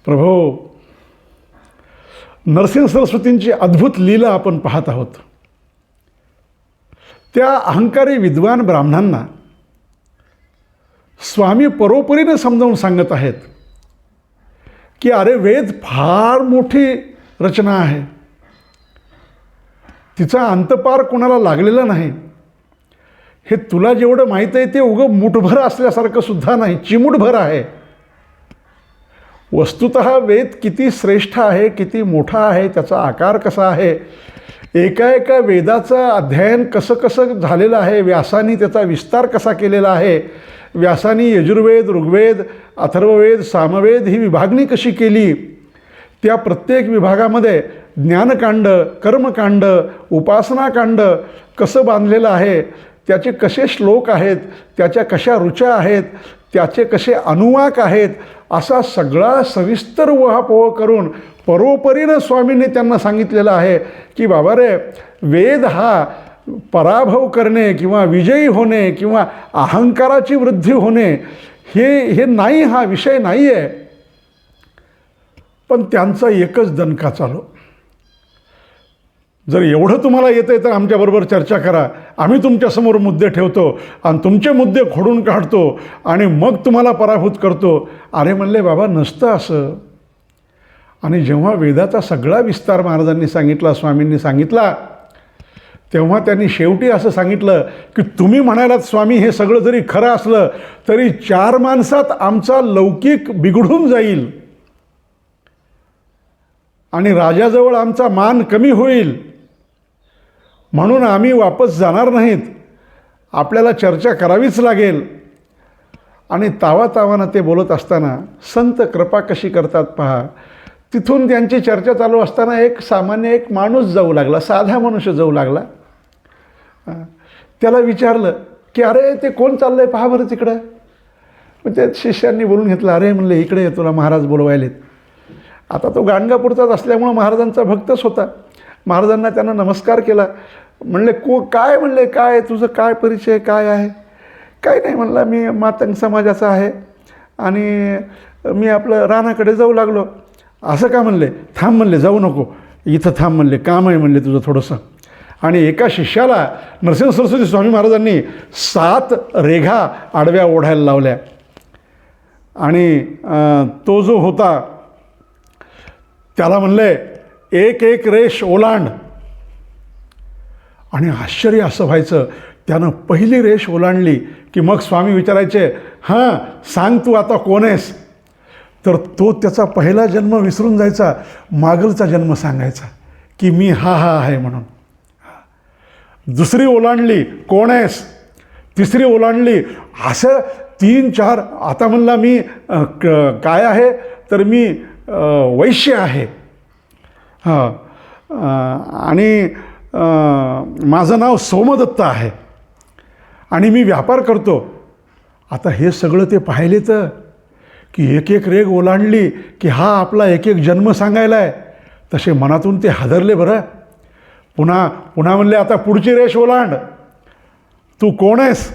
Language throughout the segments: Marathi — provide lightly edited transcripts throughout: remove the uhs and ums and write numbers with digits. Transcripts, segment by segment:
प्रभो, नरसिंह सरस्वतींची अद्भुत लीला आपण पाहत आहोत. त्या अहंकारी विद्वान ब्राह्मणांना स्वामी परोपरीने समजावून सांगत आहेत की अरे, वेद फार मोठी रचना आहे, तिचा अंतपार कोणाला लागलेला नाही. हे तुला जेवढं माहीत आहे ते उगं मुठभर असल्यासारखं सुद्धा नाही, चिमूटभर आहे. वस्तुतः वेद किती श्रेष्ठ आहे, किती मोठा आहे, त्याचा आकार कसा आहे, एका एका वेदाचं अध्ययन कसं कसं झालेलं आहे, व्यासानी त्याचा विस्तार कसा केलेला आहे, व्यासानी यजुर्वेद, ऋग्वेद, अथर्ववेद, सामवेद ही विभागणी कशी केली, त्या प्रत्येक विभागामध्ये ज्ञानकांड, कर्मकांड, उपासनाकांड कसं बांधलेलं आहे, त्याचे कसे श्लोक आहेत, त्याच्या कशा ऋचा आहेत, त्याचे कसे अनुवाक आहेत, असा सगळा सविस्तर उहापोह करून परोपरीनं स्वामींनी त्यांना सांगितलेलं आहे की बाबा रे, वेद हा पराभव करणे किंवा विजयी होणे किंवा अहंकाराची वृद्धी होणे हे नाही, हा विषय नाही आहे. पण त्यांचा एकच दणका चालू, जर एवढं तुम्हाला येतं आहे तर आमच्याबरोबर चर्चा करा, आम्ही तुमच्यासमोर मुद्दे ठेवतो आणि तुमचे मुद्दे खोडून काढतो आणि मग तुम्हाला पराभूत करतो. अरे म्हणले, बाबा नसतं असं. आणि जेव्हा वेदाचा सगळा विस्तार महाराजांनी सांगितला, स्वामींनी सांगितला, तेव्हा त्यांनी शेवटी असं सांगितलं की तुम्ही म्हणालात स्वामी, हे सगळं जरी खरं असलं तरी 4 माणसात आमचा लौकिक बिघडून जाईल आणि राजाजवळ आमचा मान कमी होईल, म्हणून आम्ही वापस जाणार नाहीत, आपल्याला चर्चा करावीच लागेल. आणि तावातावानं ते बोलत असताना संत कृपा कशी करतात पहा. तिथून त्यांची चर्चा चालू असताना एक सामान्य माणूस जाऊ लागला, साधा मनुष्य जाऊ लागला. त्याला विचारलं की अरे, ते कोण चाललं आहे पहा बरं तिकडं. मग त्या शिष्यांनी बोलून घेतलं, अरे म्हणले, इकडे तुला महाराज बोलवायलेत. आता तो गाणगापूरचाच असल्यामुळं महाराजांचा भक्तच होता. महाराजांना त्यानं नमस्कार केला. म्हणले, काय म्हणले, काय तुझं काय परिचय काय आहे. काय नाही म्हणला, मी मातंग समाजाचा आहे आणि मी आपलं रानाकडे जाऊ लागलो. असं का म्हणले, थांब म्हणले, जाऊ नको, इथं थांब म्हणले, काम आहे म्हणले तुझं थोडंसं. आणि एका शिष्याला नरसिंह सरस्वती स्वामी महाराजांनी 7 रेघा आडव्या ओढायला लावल्या आणि तो जो होता त्याला म्हणले, एक एक रेष ओलांड. आणि आश्चर्य असं व्हायचं, त्यानं पहिली रेष ओलांडली की मग स्वामी विचारायचे, हां सांग तू आता कोण आहेस. तर तो त्याचा पहिला जन्म विसरून जायचा, मागलचा जन्म सांगायचा की मी हा आहे म्हणून. दुसरी ओलांडली, कोण आहेस. तिसरी ओलांडली, असं 3-4. आता म्हणला, मी काय आहे, तर मी वैश्य आहे, हां, आणि माझं नाव सोमदत्त आहे आणि मी व्यापार करतो. आता हे सगळं ते पाहिले तर की एक एक रेघ ओलांडली की हा आपला एक एक जन्म सांगायला आहे. तसे मनातून ते हादरले बरं. पुन्हा म्हणले, आता पुढची रेष ओलांड, तू कोण आहेस.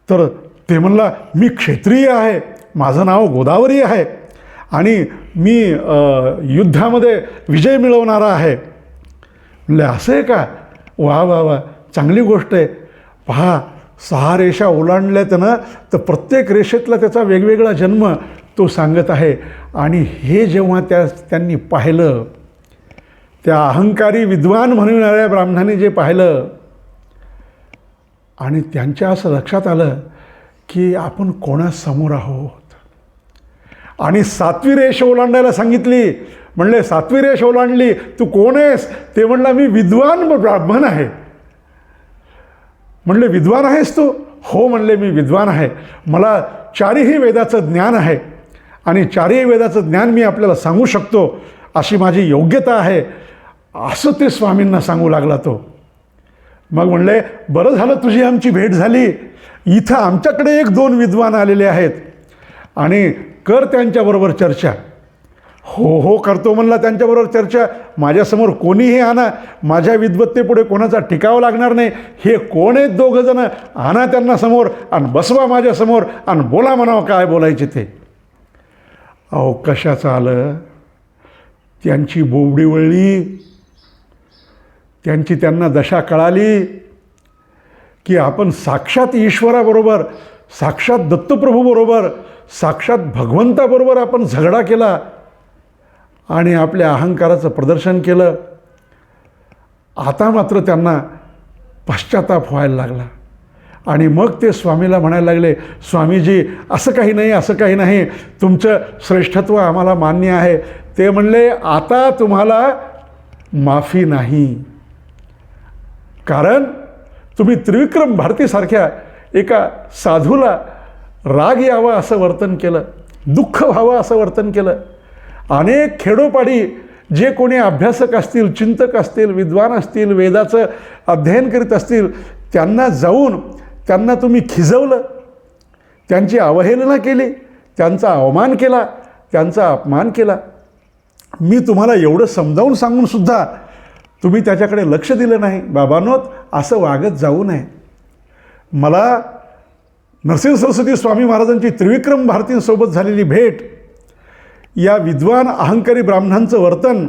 तर ते म्हणला, मी क्षत्रिय आहे, माझं नाव गोदावरी आहे आणि मी युद्धामध्ये विजय मिळवणारा आहे. म्हणले, असं आहे का, वा वा वा, चांगली गोष्ट आहे. पहा, 6 रेषा ओलांडल्या त्यानं, तर प्रत्येक रेषेतला त्याचा वेगवेगळा जन्म तो सांगत आहे. आणि हे जेव्हा त्यांनी पाहिलं, त्या अहंकारी विद्वान म्हणणाऱ्या ब्राह्मणाने जे पाहिलं, आणि त्यांच्या असं लक्षात आलं की आपण कोणासमोर आहोत. आणि 7वी रेष ओलांडायला सांगितली. म्हणले, 7वी रेष ओलांडली, तू कोण आहेस. ते म्हणला, मी विद्वान ब्राह्मण आहे. म्हणले, विद्वान आहेस तू. हो म्हणले, मी विद्वान आहे, मला 4ही वेदाचं ज्ञान आहे आणि 4ही वेदाचं ज्ञान मी आपल्याला सांगू शकतो, अशी माझी योग्यता आहे. असं ते स्वामींना सांगू लागला तो. मग म्हणले, बरं झालं तुझी आमची भेट झाली. इथं आमच्याकडे 1-2 विद्वान आलेले आहेत आणि कर त्यांच्याबरोबर चर्चा. हो करतो म्हणला त्यांच्याबरोबर चर्चा. माझ्यासमोर कोणीही आणा, माझ्या विद्वत्तेपुढे कोणाचा टिकावं लागणार नाही. हे कोण आहेत 2 जण, आणा त्यांना समोर आणि बसवा माझ्यासमोर आणि बोला म्हणावं काय बोलायचे ते. अहो कशाचं आलं, त्यांची बोबडी वळली, त्यांना दशा कळाली की आपण साक्षात ईश्वराबरोबर, साक्षात दत्तप्रभूबरोबर, साक्षात भगवंताबरोबर आपण झगडा केला आणि आपल्या अहंकाराचं प्रदर्शन केलं. आता मात्र त्यांना पश्चाताप व्हायला लागला आणि मग ते स्वामीला म्हणायला लागले, स्वामीजी असं काही नाही, असं काही नाही, तुमचं श्रेष्ठत्व आम्हाला मान्य आहे. ते म्हणले, आता तुम्हाला माफी नाही, कारण तुम्ही त्रिविक्रम भारतीसारख्या एका साधूला राग यावा असं वर्तन केलं, दुःख व्हावं असं वर्तन केलं. अनेक खेडोपाडी जे कोणी अभ्यासक असतील, चिंतक असतील, विद्वान असतील, वेदाचं अध्ययन करीत असतील, त्यांना जाऊन त्यांना तुम्ही खिजवलं, त्यांची अवहेलना केली, त्यांचा अवमान केला, त्यांचा अपमान केला. मी तुम्हाला एवढं समजावून सांगूनसुद्धा तुम्ही त्याच्याकडे लक्ष दिलं नाही. बाबांनोत असं वागत जाऊ नये. मला नरसिंह सरस्वती स्वामी महाराजांची त्रिविक्रम भारतींसोबत झालेली भेट, या विद्वान अहंकारी ब्राह्मणांचं वर्तन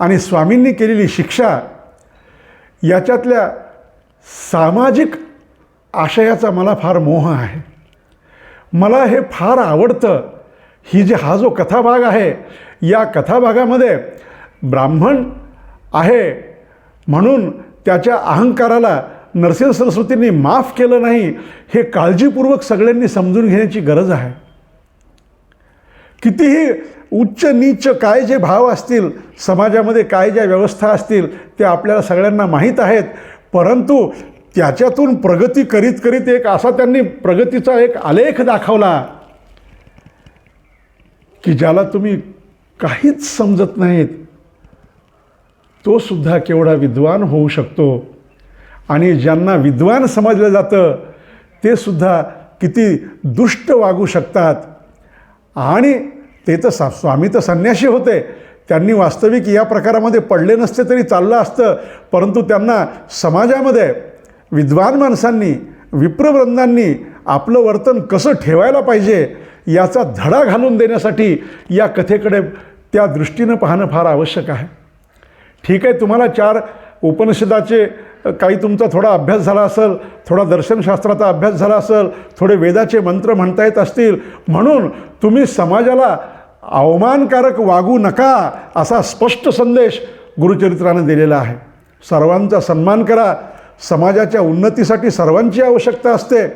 आणि स्वामींनी केलेली शिक्षा, याच्यातल्या सामाजिक आशयाचा मला फार मोह आहे. मला हे फार आवडतं. हा जो कथाभाग आहे, या कथाभागामध्ये ब्राह्मण आहे म्हणून त्याच्या अहंकाराला नरसिंह सरस्वतींनी माफ केलं नाही, हे काळजीपूर्वक सगळ्यांनी समजून घेण्याची गरज आहे. कितीही उच्च नीच काय जे भाव असतील, समाजामध्ये काय ज्या व्यवस्था असतील, ते आपल्याला सगळ्यांना माहीत आहेत. परंतु त्याच्यातून प्रगती करीत करीत एक असा त्यांनी प्रगतीचा एक आलेख दाखवला की ज्याला तुम्ही काहीच समजत नाहीत, तो सुद्धा केवढा विद्वान होऊ शकतो. आणि ज्यांना विद्वान समजलं जातं ते सुद्धा किती दुष्ट वागू शकतात. आणि ते तर स्वामी तर संन्यासी होते, त्यांनी वास्तविक या प्रकारामध्ये पडले नसते तरी चाललं असतं. परंतु त्यांना समाजामध्ये विद्वान माणसांनी, विप्रवृंदांनी आपलं वर्तन कसं ठेवायला पाहिजे याचा धडा घालून देण्यासाठी या कथेकडे त्या दृष्टीनं पाहणं फार आवश्यक आहे. ठीक आहे, तुम्हाला 4 उपनिषदाचे काही तुमचा थोडा अभ्यास झाला असेल, थोडा दर्शनशास्त्राचा अभ्यास झाला असेल, थोडे वेदाचे मंत्र म्हणता येत असतील, म्हणून तुम्ही समाजाला अवमानकारक वागू नका असा स्पष्ट संदेश गुरुचरित्रानं दिलेला आहे. सर्वांचा सन्मान करा. समाजाच्या उन्नतीसाठी सर्वांची आवश्यकता असते.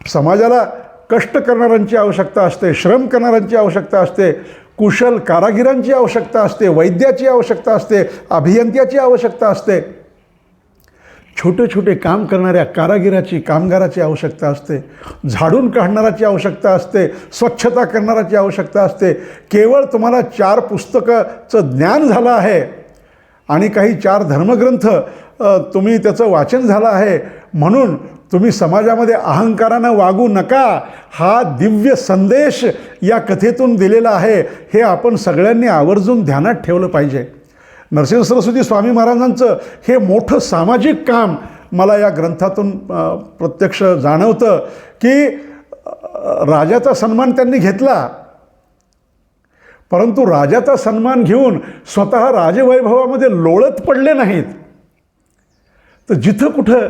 समाजाला कष्ट करणाऱ्यांची आवश्यकता असते, श्रम करणाऱ्यांची आवश्यकता असते, कुशल कारागिरांची आवश्यकता असते, वैद्याची आवश्यकता असते, अभियंत्याची आवश्यकता असते, छोटे छोटे काम करणाऱ्या कारागिराची, कामगाराची आवश्यकता असते, झाडून काढणाराची आवश्यकता असते, स्वच्छता करणाराची आवश्यकता असते. केवळ तुम्हाला 4 पुस्तकाचं ज्ञान झालं आहे आणि काही 4 धर्मग्रंथ तुम्ही त्याचं वाचन झालं आहे म्हणून तुम्ही समाजामध्ये अहंकारानं वागू नका, हा दिव्य संदेश या कथेतून दिलेला आहे. हे आपण सगळ्यांनी आवर्जून ध्यानात ठेवलं पाहिजे. नरसिंह सरस्वती स्वामी महाराजांचं हे मोठं सामाजिक काम मला या ग्रंथातून प्रत्यक्ष जाणवतं की राजाचा सन्मान त्यांनी घेतला, परंतु राजाचा सन्मान घेऊन स्वतः राजवैभवामध्ये लोळत पडले नाहीत. तर जिथं कुठं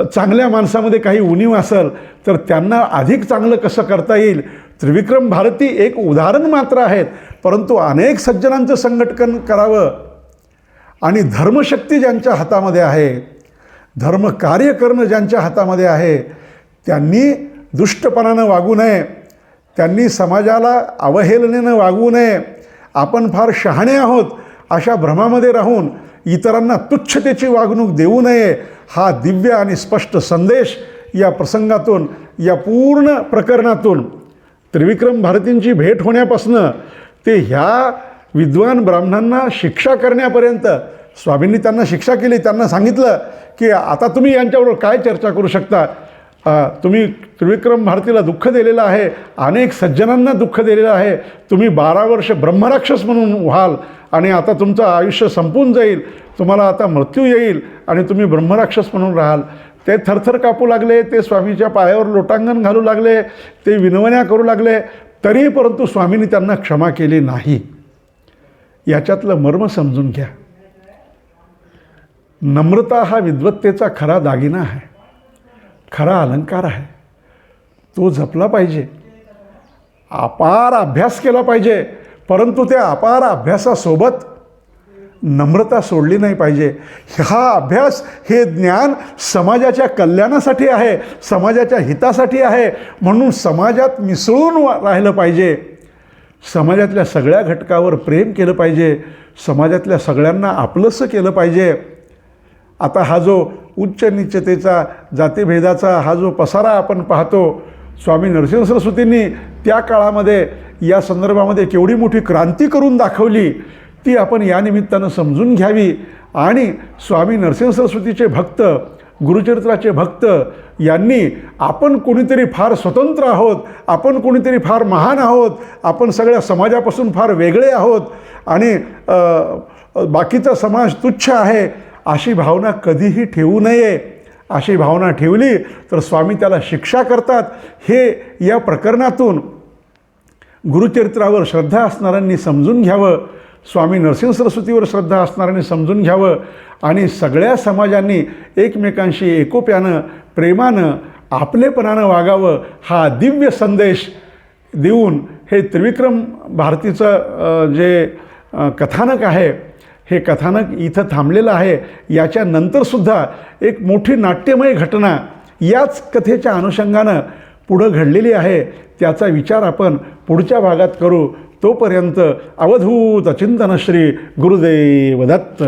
चांगल्या माणसामध्ये काही उणीव असेल तर त्यांना अधिक चांगलं कसं करता येईल. त्रिविक्रम भारती एक उदाहरण मात्र आहेत, परंतु अनेक सज्जनांचं संघटन करावं आणि धर्मशक्ती ज्यांच्या हातामध्ये आहे, धर्मकार्य करणं ज्यांच्या हातामध्ये आहे, त्यांनी दुष्टपणानं वागू नये, त्यांनी समाजाला अवहेलनेनं वागू नये. आपण फार शहाणे आहोत अशा भ्रमामध्ये राहून इतरांना तुच्छतेची वागणूक देऊ नये. हा दिव्य आणि स्पष्ट संदेश या प्रसंगातून, या पूर्ण प्रकरणातून, त्रिविक्रम भारतींची भेट होण्यापासनं ते ह्या विद्वान ब्राह्मणांना शिक्षा करण्यापर्यंत स्वामींनी त्यांना शिक्षा केली. त्यांना सांगितलं की आता तुम्ही यांच्याबरोबर काय चर्चा करू शकता. तुम्ही त्रिविक्रम भारतीला दुःख दिलेलं आहे, अनेक सज्जनांना दुःख दिलेलं आहे. तुम्ही 12 वर्ष ब्रह्मराक्षस म्हणून व्हाल आणि आता तुमचं आयुष्य संपून जाईल, तुम्हाला आता मृत्यू येईल आणि तुम्ही ब्रह्मराक्षस म्हणून राहाल. ते थरथर कापू लागले, ते स्वामीच्या पायावर लोटांगण घालू लागले, ते विनवण्या करू लागले. तरी परंतु स्वामींनी त्यांना क्षमा केली नाही. याच्यातलं मर्म समजून घ्या. नम्रता हा विद्वत्तेचा खरा दागिना आहे, खरा अलंकार आहे. तो जपला पाहिजे. अपार अभ्यास केला पाहिजे, परंतु त्या अपार अभ्यासासोबत नम्रता सोडली नाही पाहिजे. हा अभ्यास, हे ज्ञान समाजाच्या कल्याणासाठी आहे, समाजाच्या हितासाठी आहे. म्हणून समाजात मिसळून राहिलं पाहिजे. समाजातल्या सगळ्या घटकावर प्रेम केलं पाहिजे. समाजातल्या सगळ्यांना आपलंसं केलं पाहिजे. आता हा जो उच्च नीचतेचा, जातीभेदाचा हा जो पसारा आपण पाहतो, स्वामी नरसिंह सरस्वतींनी त्या काळामध्ये या संदर्भामध्ये केवढी मोठी क्रांती करून दाखवली, ती आपण या निमित्तानं समजून घ्यावी. आणि स्वामी नरसिंह सरस्वतीचे भक्त, गुरुचरित्राचे भक्त यांनी आपण कोणीतरी फार स्वतंत्र आहोत, आपण कोणीतरी फार महान आहोत, आपण सगळ्या समाजापासून फार वेगळे आहोत आणि बाकीचा समाज तुच्छ आहे, अशी भावना कधीही ठेवू नये. अशी भावना ठेवली तर स्वामी त्याला शिक्षा करतात. हे या प्रकरणातून गुरुचरित्रावर श्रद्धा असणाऱ्यांनी समजून घ्यावं, स्वामी नरसिंह सरस्वतीवर श्रद्धा असणाऱ्यांनी समजून घ्यावं आणि सगळ्या समाजांनी एकमेकांशी एकोप्यानं, प्रेमानं, आपलेपणानं वागावं. हा दिव्य संदेश देऊन हे त्रिविक्रम भारतीचं जे कथानक आहे, हे कथानक इथं थांबलेलं आहे. याच्यानंतरसुद्धा एक मोठी नाट्यमय घटना याच कथेच्या अनुषंगानं पुढं घडलेली आहे. त्याचा विचार आपण पुढच्या भागात करू. तोपर्यंत अवधूत चिंतन श्री गुरुदेव दत्त.